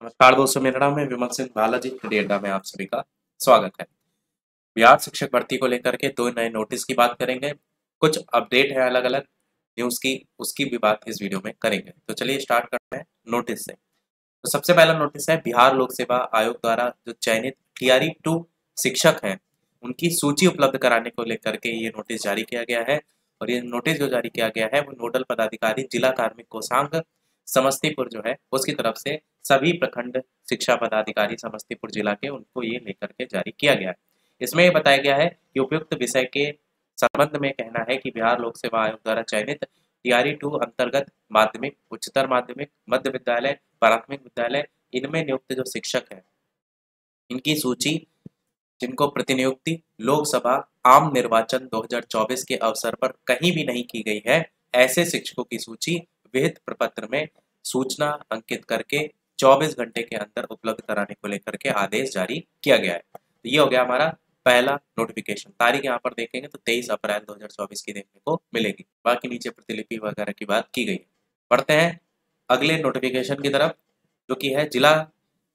नमस्कार दोस्तों, मेरा नाम है विमल सिंह बालाजी डेटा में आप सभी का स्वागत है। बिहार शिक्षक भर्ती को लेकर के दो नए नोटिस की बात करेंगे। कुछ अपडेट है अलग अलग न्यूज़ की, उसकी भी बात इस वीडियो में करेंगे। तो चलिए स्टार्ट करते हैं नोटिस से। तो सबसे पहला नोटिस है बिहार लोक सेवा आयोग द्वारा जो चयनित TRE 2 शिक्षक हैं उनकी सूची उपलब्ध कराने को लेकर के ये नोटिस जारी किया गया है। और ये नोटिस जो जारी किया गया है वो नोडल पदाधिकारी जिला कार्मिक कोषांग समस्तीपुर जो है उसकी तरफ से सभी प्रखंड शिक्षा पदाधिकारी समस्तीपुर जिला के उनको ये लेकर के जारी किया गया है। इसमें ये बताया गया है कि उपयुक्त विषय के संबंध में कहना है कि बिहार लोक सेवा आयोग द्वारा चयनित TRE 2 अंतर्गत माध्यमिक, उच्चतर माध्यमिक, मध्य विद्यालय, प्राथमिक विद्यालय इनमें नियुक्त जो शिक्षक हैं इनकी सूची जिनको प्रतिनियुक्ति लोकसभा आम निर्वाचन 2024 के अवसर पर कहीं भी नहीं की गई है, ऐसे शिक्षकों की सूची विहित प्रपत्र में सूचना अंकित करके 24 घंटे के अंदर उपलब्ध कराने को लेकर के आदेश जारी किया गया है। तो ये हो गया हमारा पहला नोटिफिकेशन। तारीख यहाँ पर देखेंगे तो 23 अप्रैल 2024 की देखने को मिलेगी। बाकी नीचे प्रतिलिपि वगैरह की बात की गई है। बढ़ते हैं अगले नोटिफिकेशन की तरफ, जो कि है जिला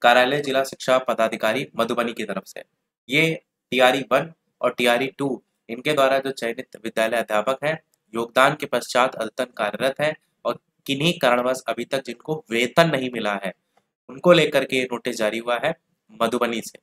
कार्यालय जिला शिक्षा पदाधिकारी मधुबनी की तरफ से। ये TRE 1 और TRE 2 इनके द्वारा जो चयनित विद्यालय अध्यापक हैं योगदान के पश्चात अद्यतन कार्यरत हैं और किन्हीं कारणवश अभी तक जिनको वेतन नहीं मिला है उनको लेकर के नोटिस जारी हुआ है मधुबनी से।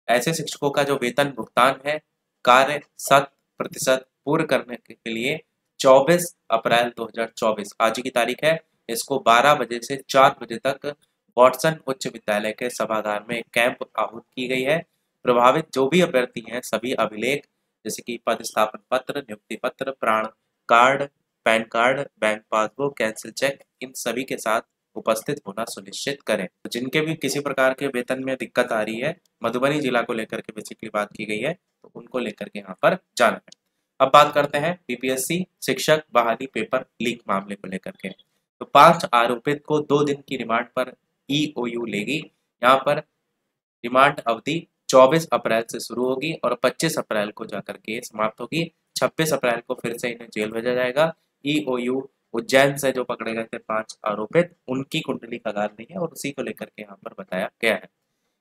ऐसे शिक्षकों का जो वेतन भुगतान है कार्य 100% पूर्ण करने के लिए 24 अप्रैल 2024 आज की तारीख है, इसको 12 बजे से 4 बजे तक वॉटसन उच्च विद्यालय के सभागार में एक कैंप आहूत की गई है। प्रभावित जो भी अभ्यर्थी हैं सभी अभिलेख जैसे कि पद स्थापन पत्र, नियुक्ति पत्र, PRAN card, pan card, bank passbook, cancel cheque इन सभी के साथ उपस्थित होना सुनिश्चित करें। तो जिनके भी किसी प्रकार के वेतन में दिक्कत आ रही है, मधुबनी जिला को लेकर के बेसिकली बात की गई है, तो उनको लेकर के यहाँ पर जाना है। अब बात करते हैं BPSC शिक्षक बहाली पेपर लीक मामले को लेकर के। तो 5 आरोपित को 2 दिन की रिमांड पर EOU लेगी। यहाँ पर रिमांड अवधि 24 अप्रैल से शुरू होगी और 25 अप्रैल को जाकर के समाप्त होगी। 26 अप्रैल को फिर से इन्हें जेल भेजा जाएगा। EOU उज्जैन से जो पकड़े गए थे 5 आरोपित उनकी कुंडली खंगाल रही है और उसी को लेकर के यहाँ पर बताया गया है।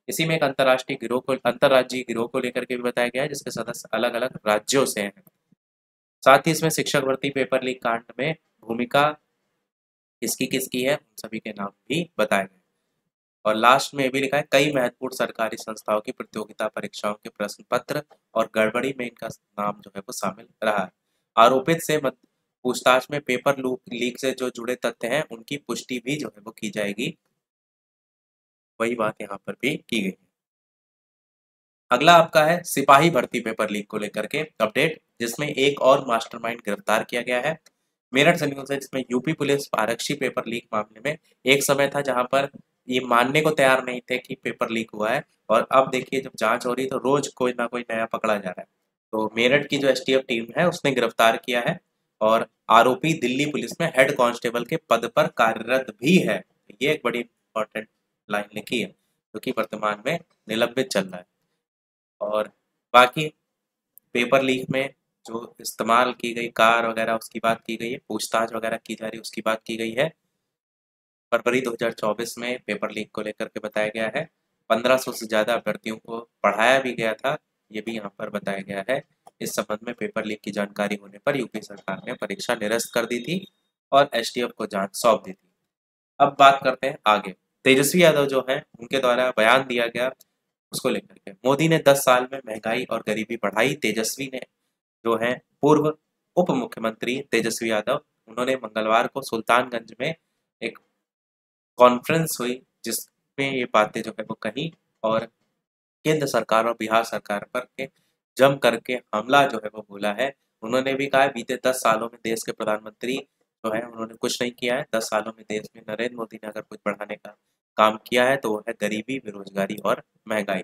इसी में एक अंतर्राज्यीय गिरोह को लेकर के भी बताया गया है जिसके सदस्य अलग अलग राज्यों से हैं। साथ ही इसमें शिक्षक भर्ती पेपर लीक कांड में भूमिका किसकी किसकी है उन सभी के नाम भी बताए गए। और लास्ट में ये भी लिखा है कई महत्वपूर्ण सरकारी संस्थाओं की प्रतियोगिता परीक्षाओं के प्रश्न पत्र और गड़बड़ी में इनका नाम जो है वो शामिल रहा है। आरोपित से पूछताछ में पेपर लीक से जो जुड़े तथ्य हैं उनकी पुष्टि भी जो है वो की जाएगी। वही बात यहाँ पर भी की गई है। अगला आपका है सिपाही भर्ती पेपर लीक को लेकर के अपडेट, जिसमें एक और मास्टरमाइंड गिरफ्तार किया गया है। मेरठ से न्यूज है जिसमें यूपी पुलिस आरक्षी पेपर लीक मामले में एक समय था जहां पर ये मानने को तैयार नहीं थे कि पेपर लीक हुआ है, और अब देखिए जब जांच हो रही तो रोज कोई ना कोई नया पकड़ा जा रहा है। तो मेरठ की जो STF टीम है उसने गिरफ्तार किया है और आरोपी दिल्ली पुलिस में हेड कांस्टेबल के पद पर कार्यरत भी है। ये एक बड़ी इंपॉर्टेंट लाइन लिखी है जो कि वर्तमान में निलंबित चल रहा है। और बाकी पेपर लीक में जो इस्तेमाल की गई कार वगैरह उसकी बात की गई है, पूछताछ वगैरह की जा रही है उसकी बात की गई है। फरवरी 2024 में पेपर लीक को लेकर के बताया गया है। 1500 से ज़्यादा अभ्यर्थियों को पढ़ाया भी गया था, ये भी यहाँ पर बताया गया है। इस संबंध में पेपर लीक की जानकारी होने पर यूपी सरकार ने परीक्षा निरस्त कर दी थी और STF को जांच सौंप दी थी। अब बात करते हैं आगे। तेजस्वी यादव जो है उनके द्वारा बयान दिया गया उसको लेकर के। मोदी ने 10 साल में महंगाई और गरीबी बढ़ाई। तेजस्वी ने जो है पूर्व उप मुख्यमंत्री तेजस्वी यादव उन्होंने मंगलवार को सुल्तानगंज में एक कॉन्फ्रेंस हुई जिसमें ये बातें जो है वो कही और केंद्र सरकार और बिहार सरकार पर के जम करके हमला जो है वो बोला है। उन्होंने भी कहा है बीते 10 सालों में देश के प्रधानमंत्री जो है उन्होंने कुछ नहीं किया है। 10 सालों में देश में नरेंद्र मोदी ने अगर कुछ बढ़ाने का काम किया है तो वो है गरीबी, बेरोजगारी और महंगाई।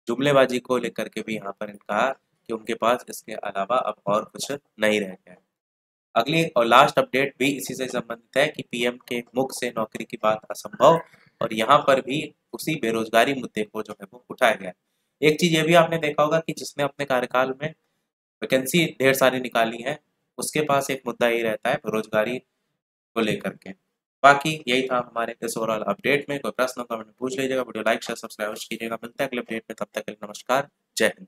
जुमलेबाजी को लेकर के भी यहाँ पर कहा कि उनके पास इसके अलावा अब और कुछ नहीं रह गया है। अगली और लास्ट अपडेट भी इसी से संबंधित है कि PM के मुख से नौकरी की बात असंभव, और यहाँ पर भी उसी बेरोजगारी मुद्दे को जो है वो उठाया गया है। एक चीज ये भी आपने देखा होगा कि जिसने अपने कार्यकाल में वैकेंसी ढेर सारी निकाली है उसके पास एक मुद्दा ये रहता है बेरोजगारी को लेकर के। बाकी यही था हमारे इस ओवरऑल अपडेट में। कोई प्रश्न हो कमेंट में पूछ लीजिएगा। वीडियो लाइक शेयर सब्सक्राइब कीजिएगा। मिलते हैं अगले अपडेट में, तब तक के लिए नमस्कार, जय हिंद।